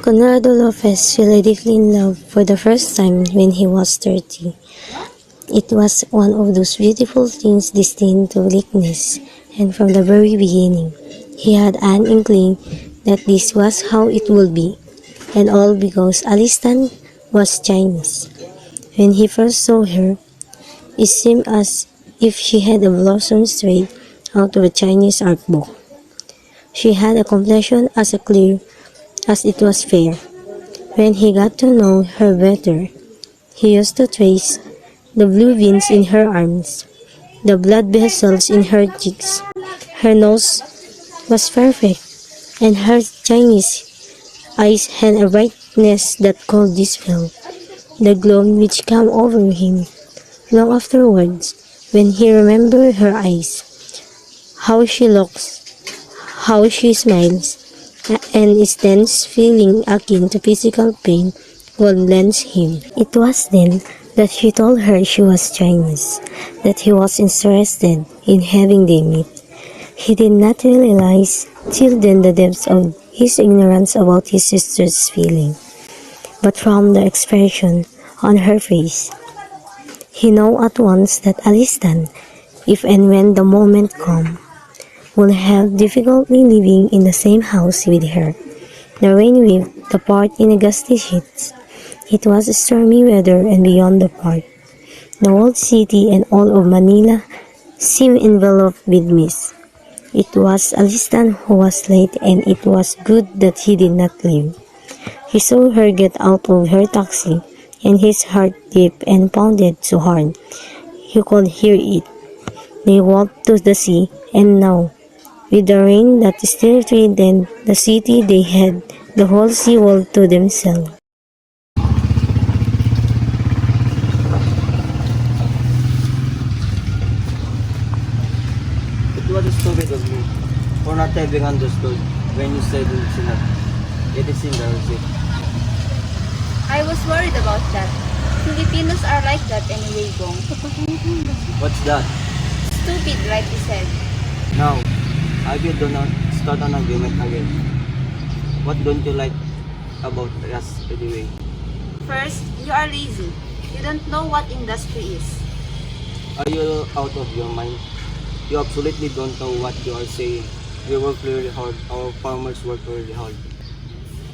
Conrado Lopez fell deeply in love for the first time when he was 30. It was one of those beautiful things destined to weakness, and from the very beginning, he had an inkling that this was how it would be, and all because Alistan was Chinese. When he first saw her, it seemed as if she had blossomed straight out of a Chinese art book. She had a complexion as clear as it was fair. When he got to know her better, he used to trace the blue veins in her arms, the blood vessels in her cheeks. Her nose was perfect, and her Chinese eyes had a brightness that could dispel the gloom which came over him long afterwards when he remembered her eyes, how she looks, how she smiles, and his tense feeling akin to physical pain would lens him. It was then that she told her she was Chinese, that he was interested in having them meet. He did not realize till then the depths of his ignorance about his sister's feeling, but from the expression on her face, he knew at once that Alistan, if and when the moment come, will have difficulty living in the same house with her. The rain whipped apart in a gusty sheets. It was stormy weather, and beyond the park, the whole city and all of Manila seemed enveloped with mist. It was Alistan who was late, and it was good that he did not leave. He saw her get out of her taxi, and his heart leaped and pounded so hard he could hear it. They walked to the sea, and now, with the rain that still threatened the city, they had the whole sea world to themselves. It was stupid of me for not having understood when you said it's not. It is in the receipt. I was worried about that. Filipinos are like that anyway, Gong. What's that? Stupid, right, he said. Now, I will do not start an argument again. What don't you like about us anyway? First, you are lazy. You don't know what industry is. Are you out of your mind? You absolutely don't know what you are saying. We work really hard. Our farmers work really hard.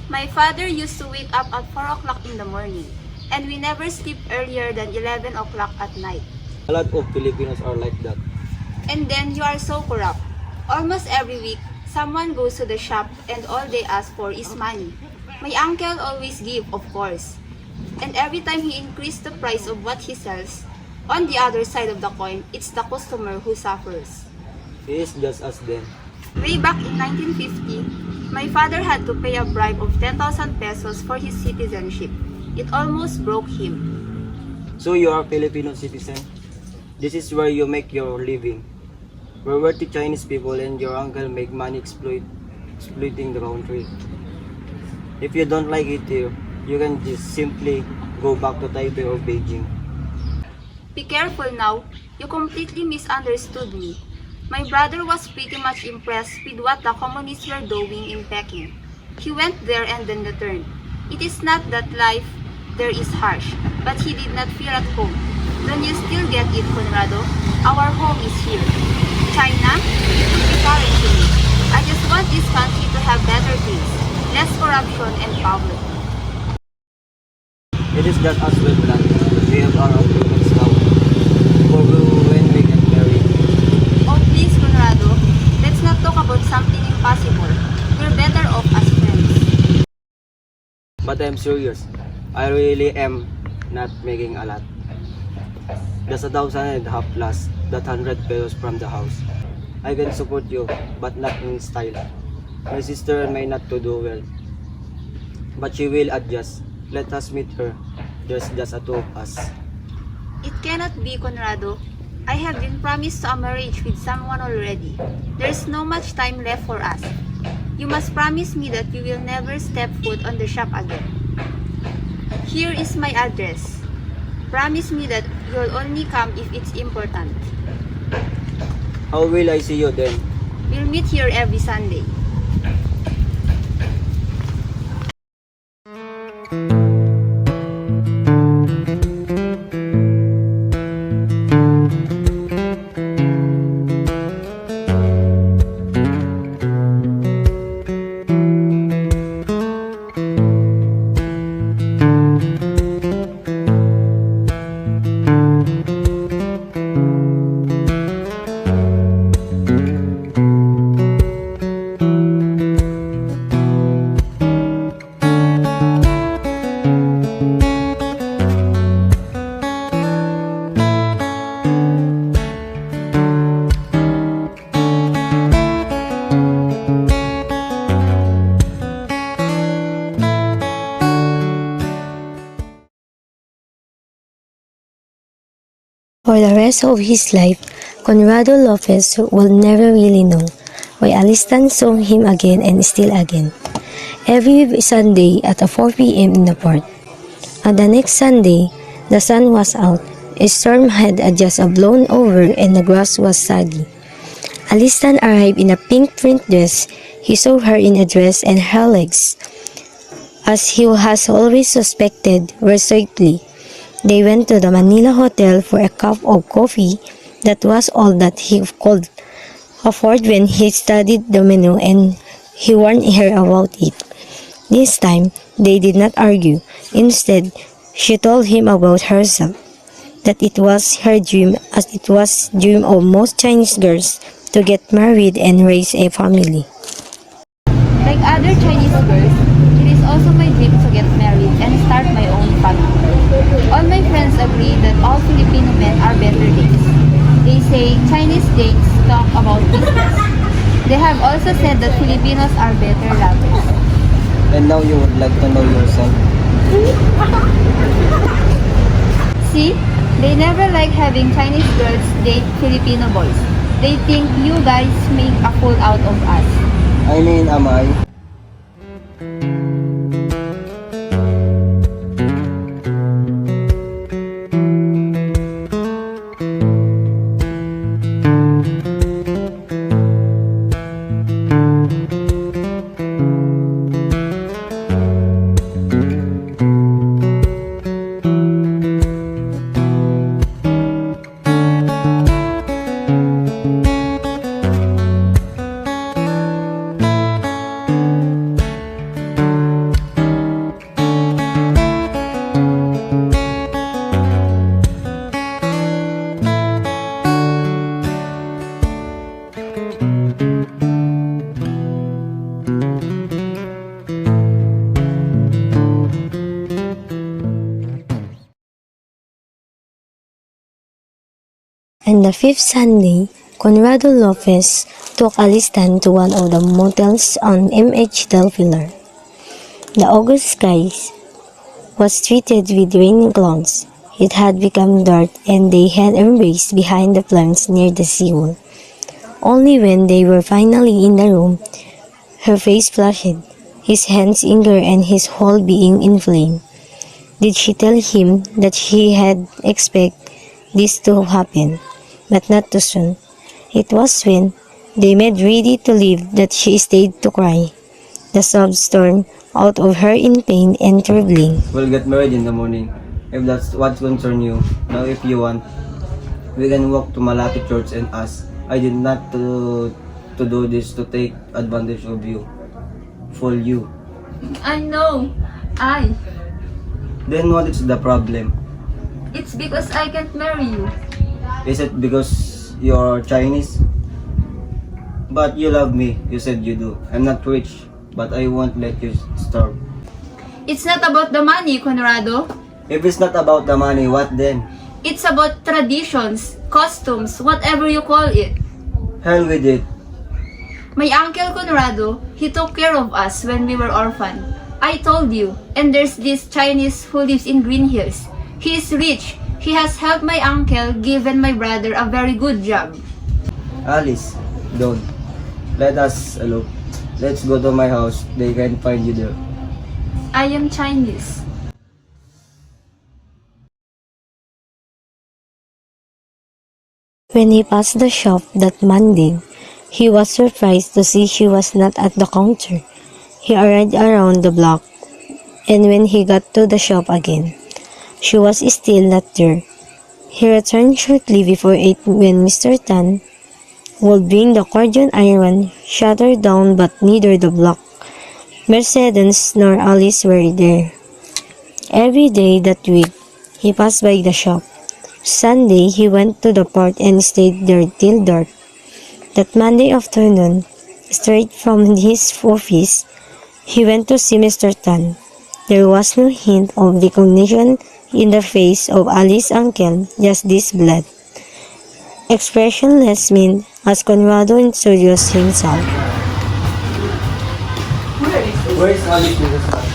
My father used to wake up at 4 o'clock in the morning, and we never sleep earlier than 11 o'clock at night. A lot of Filipinos are like that. And then you are so corrupt. Almost every week, someone goes to the shop and all they ask for is money. My uncle always give, of course. And every time he increased the price of what he sells, on the other side of the coin, it's the customer who suffers. He is just us then. Way back in 1950, my father had to pay a bribe of 10,000 pesos for his citizenship. It almost broke him. So you are a Filipino citizen? This is where you make your living. We're worthy Chinese people, and your uncle make money exploiting the country. If you don't like it here, you can just simply go back to Taipei or Beijing. Be careful now, you completely misunderstood me. My brother was pretty much impressed with what the communists were doing in Peking. He went there and then returned. It is not that life there is harsh, but he did not feel at home. Don't you still get it, Conrado? Our home is here. China? It would be foreign to me. I just want this country to have better things, less corruption and power. It is that as well planned. We have our agreements now. For when we get married. Oh please, Conrado, let's not talk about something impossible. We're better off as friends. But I'm serious. I really am not making a lot. Just 1,500 plus that 100 pesos from the house. I can support you, but not in style. My sister may not to do well, but she will adjust. Let us meet her. There's just a two of us. It cannot be, Conrado. I have been promised a marriage with someone already. There's no much time left for us. You must promise me that you will never step foot on the shop again. Here is my address. Promise me that you'll only come if it's important. How will I see you then? We'll meet here every Sunday. For the rest of his life, Conrado Lopez will never really know why Alistan saw him again and still again. Every Sunday at 4 p.m. in the port. On the next Sunday, the sun was out, a storm had just blown over and the grass was saggy. Alistan arrived in a pink print dress. He saw her in a dress and her legs, as he has always suspected, were shapely. They went to the Manila Hotel for a cup of coffee. That was all that he could afford when he studied the menu and he warned her about it. This time, they did not argue. Instead, she told him about herself, that it was her dream as it was dream of most Chinese girls to get married and raise a family. Like other Chinese girls, it is also my dream to get married and start my own family. All my friends agree that all Filipino men are better dates. They say Chinese dates talk about business. They have also said that Filipinos are better lovers. And now you would like to know yourself. See, they never like having Chinese girls date Filipino boys. They think you guys make a fool out of us. I mean, am I? On the fifth Sunday, Conrado Lopez took Alistan to one of the motels on MH Del Pilar. The August sky was treated with rain clouds. It had become dark and they had embraced behind the plants near the seawall. Only when they were finally in the room, her face flushed, his hands eager and his whole being inflamed. Did she tell him that she had expected this to happen, but not too soon? It was when they made ready to leave that she stayed to cry. The sobs stormed out of her in pain and trembling. We'll get married in the morning, if that's what concerns you. Now if you want, we can walk to Malati Church and ask. I did not to do this to take advantage of you. Fool you. I know. Then what is the problem? It's because I can't marry you. Is it because you're Chinese? But you love me, you said you do. I'm not rich, but I won't let you starve. It's not about the money, Conrado. If it's not about the money, what then? It's about traditions, costumes, whatever you call it. Hell with it. My uncle Conrado, he took care of us when we were orphan. I told you, and there's this Chinese who lives in Green Hills. He is rich. He has helped my uncle, given my brother a very good job. Alice, don't. Let us look. Let's go to my house. They can find you there. I am Chinese. When he passed the shop that Monday, he was surprised to see she was not at the counter. He arrived around the block, and when he got to the shop again, she was still not there. He returned shortly before 8 when Mr. Tan would bring the cordon iron, shuttered down, but neither the block, Mercedes nor Alice were there. Every day that week, he passed by the shop. Sunday, he went to the port and stayed there till dark. That Monday afternoon, straight from his office, he went to see Mr. Tan. There was no hint of recognition in the face of Alice's uncle, just this blood. Expressionless mean as Conrado introduced himself. Where is Alice, Mrs. Tan?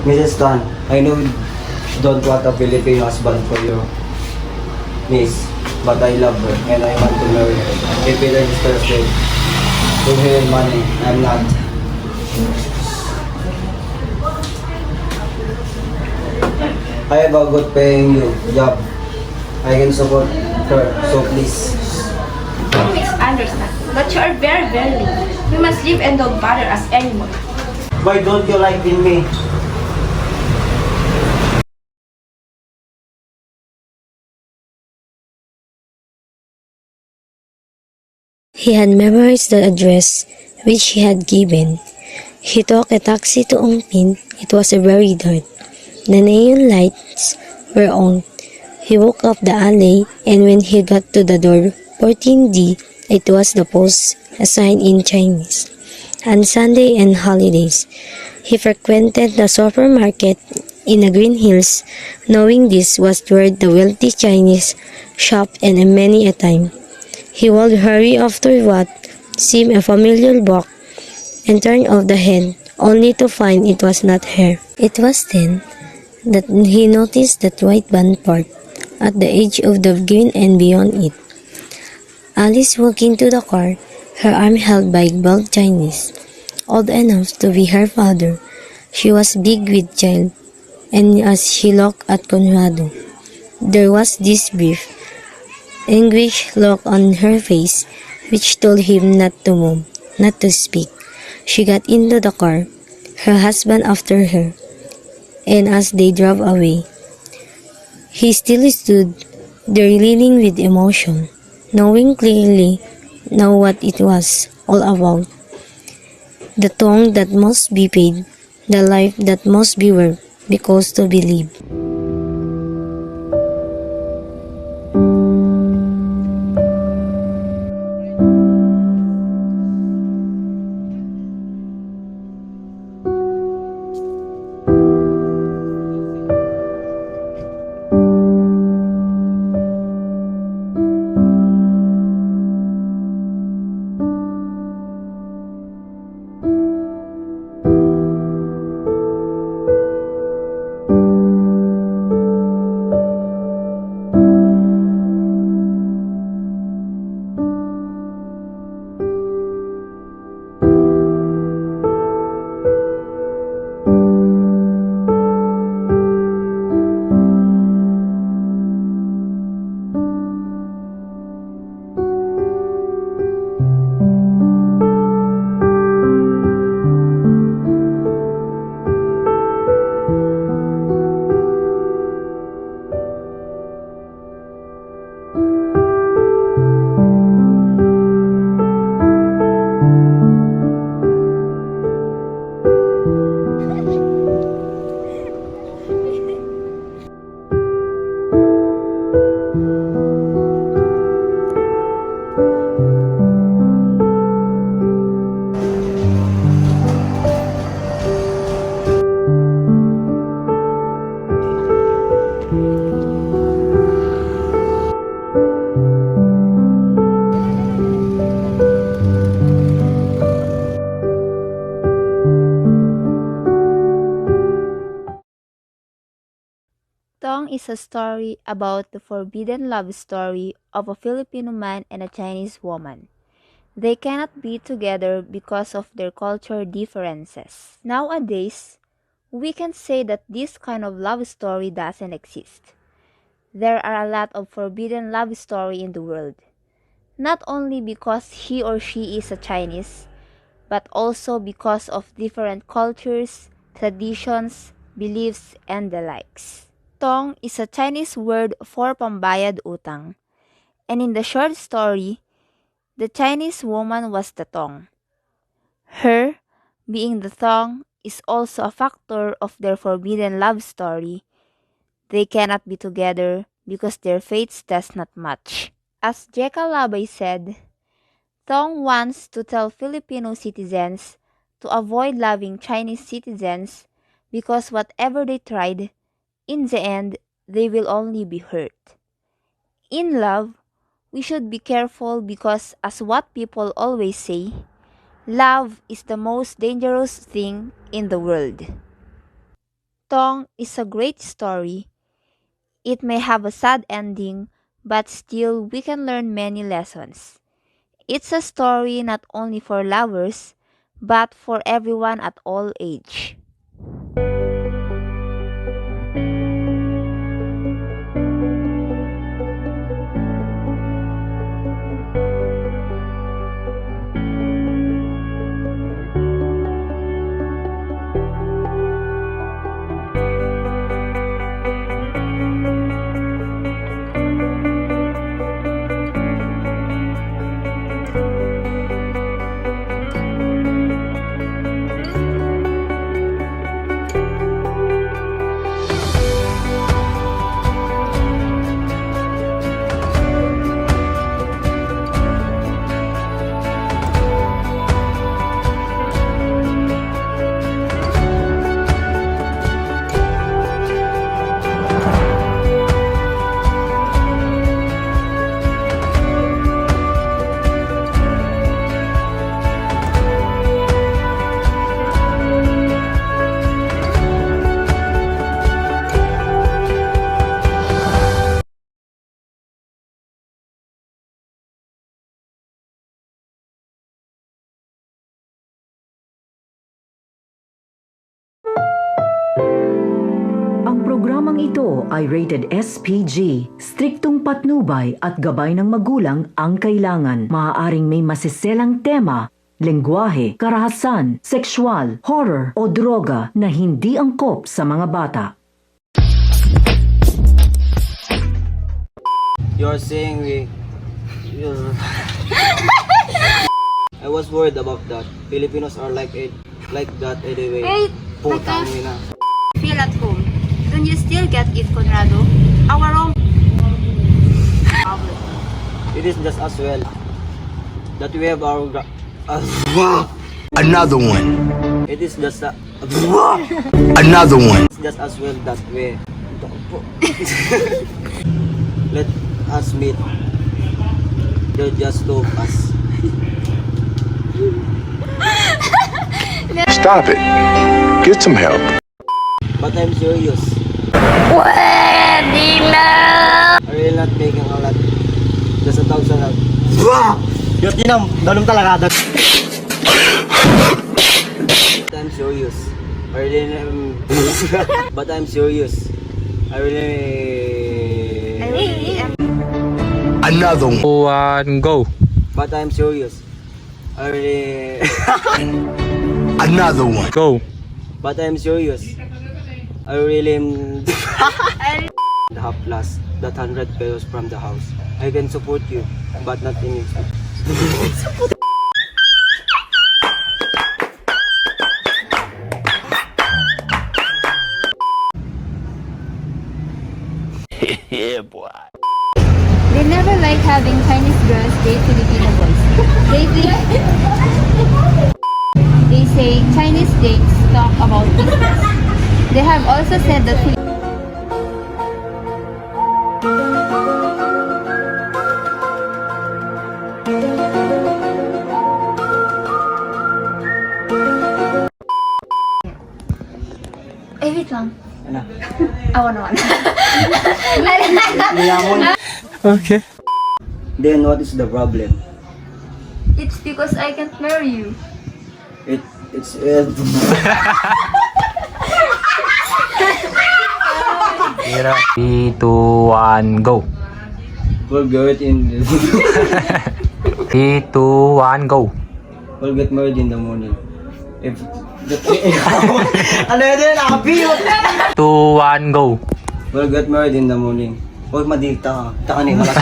Mrs. Tan, I know you don't want a Filipino husband for you, miss, but I love her and I want to marry her. If it is Thursday, to her money, I'm not. I have a good paying you job. I can support her, so please. Don't misunderstand, but you are very, very late. You must leave and don't bother us anymore. Why don't you like in me? He had memorized the address which he had given. He took a taxi to Ongpin. It was a very dark. The neon lights were on. He walked up the alley, and when he got to the door, 14D, it was the post, a sign in Chinese. On Sunday and holidays, he frequented the supermarket in the Green Hills, knowing this was where the wealthy Chinese shop and many a time. He would hurry after what seemed a familiar walk and turn off the head, only to find it was not her. It was then that he noticed that white band part at the edge of the green and beyond it. Alice walked into the car, her arm held by bald Chinese, old enough to be her father. She was big with child, and as she looked at Conrado, there was this brief, anguished look on her face which told him not to move, not to speak. She got into the car, her husband after her, and as they drove away, he still stood there leaning with emotion, knowing clearly now what it was all about. The tongue that must be paid, the life that must be worked because to believe. Tong is a story about the forbidden love story of a Filipino man and a Chinese woman. They cannot be together because of their culture differences. Nowadays, we can say that this kind of love story doesn't exist. There are a lot of forbidden love story in the world. Not only because he or she is a Chinese, but also because of different cultures, traditions, beliefs, and the likes. Tong is a Chinese word for pambayad utang, and in the short story, the Chinese woman was the Tong. Her, being the Tong, is also a factor of their forbidden love story. They cannot be together because their fates does not match. As Jeka Labay said, Tong wants to tell Filipino citizens to avoid loving Chinese citizens because whatever they tried, in the end, they will only be hurt. In love, we should be careful because, as what people always say, love is the most dangerous thing in the world. Tong is a great story. It may have a sad ending, but still we can learn many lessons. It's a story not only for lovers, but for everyone at all age. Ang programang ito ay rated SPG. Striktong patnubay at gabay ng magulang ang kailangan. Maaaring may masiselang tema, lengguwahe, karahasan, sexual, horror o droga na hindi angkop sa mga bata. You're saying I was worried about that. Filipinos are like that anyway. Wait, Putang ina. Feel at home. Don't you still get it, Conrado? Our own. It is just as well that we have our Another one. it is just Another one. it's just as well that we let us meet. They're just two of us. Stop it. Get some help. But I'm serious. Pwede na! I'm really not making a lot. Just 1,000 lang. Yun, tinam. Dalong talaga. But I'm serious. I really but I'm serious. I really am. Another one. One, go. But I'm serious. I really Another one. Go. But I'm serious. I really the half plus that 100 pesos from the house. I can support you, but not in it. Yeah, boy. They never like having Chinese girls date Filipino boys. They say Chinese dates talk about business. They have also said that wait lang. Ano? Awan naman. Okay. Then what is the problem? It's because I can't marry you. It's 3, 2, 1, go. we'll get in 3, 2, 1, go. we'll get married in the morning. If ano yun? Happy! 2, 1, go. We'll get married in the morning. Huwag madikta ka. Kita ka ni malas.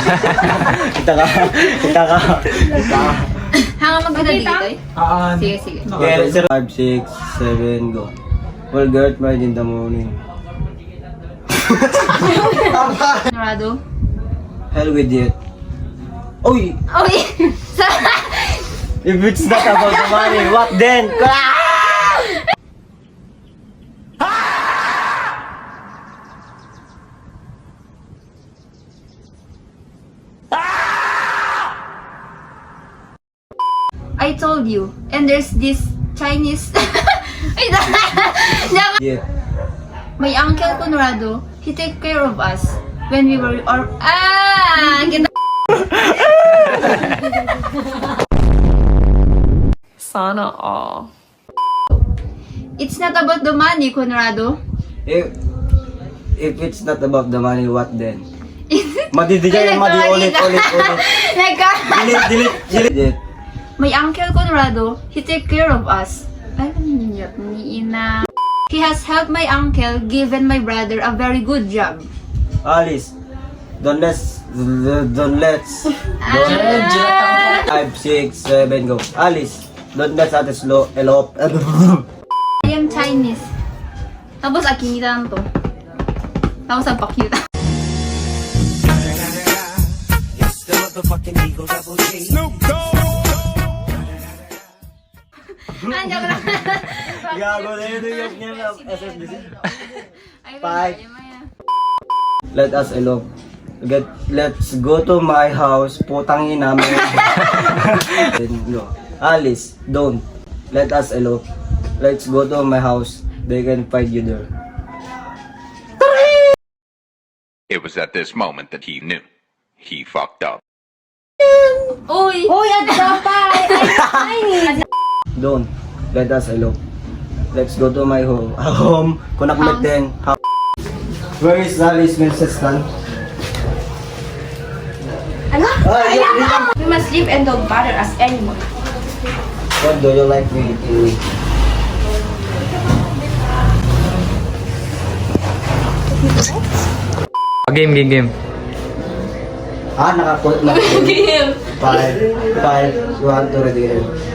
Kita ka. Hanga maganda dito eh. Sige, sige. Okay, 5, 6, 7, go. We'll get married in the morning. Conrado? Hell with it. Uy! Uy! If it's not about the money, what then? I told you. And there's this Chinese... Yeah. My uncle Conrado, he take care of us when we were Kita. Sana all. It's not about the money, Conrado. If it's not about the money, what then? Ay, Madidijay yung ulit. Delete. My uncle Conrado, he take care of us. Ay, ni ina. He has helped my uncle, given my brother a very good job. Alice, don't let's 5, 6, 7, go. Alice, don't let us elope. I am Chinese. Tapos akinita lang to. Tapos ang pakita. Andiyan lang. Gago na yun yung SSDC. Ay, Bye. maya. Let us elope. Let's go to my house. Putang ina mo. No. Alice, don't. Let us elope. Let's go to my house. They can find you there. It was at this moment that he knew. He fucked up. Uy! Don't. Let us elope. Let's go to my home. Kunak meteng. Where is Alice Winston? Ano? Ah, We must live and don't bother us anymore. what do you like me to? Game. Ah, nakakot na. Game. 5, 1, 2, ready.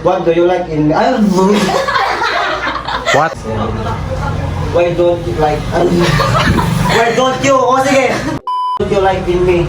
What do you like in me? What? Why don't you like? Why don't you? O sige. What do you like in me?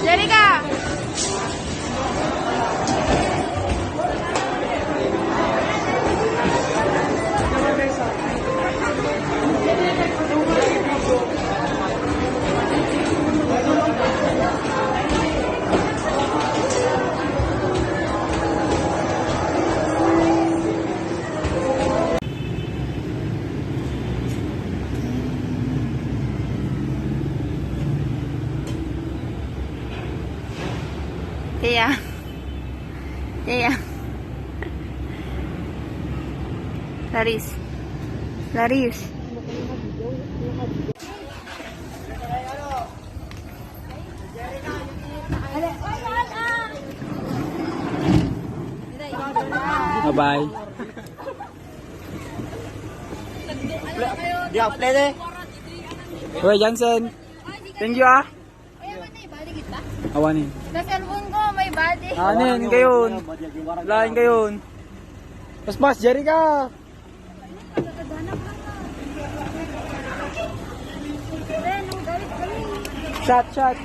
Jerica! Tia. Laris. Bye-bye. Play deh. Hoy, Johnson. Thank you ah. Awanin. Sa cellphone ko, may body. Anin, gayon. Lain gayon. Pas, Jerica. Shot.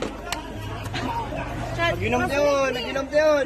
Naginom tayo.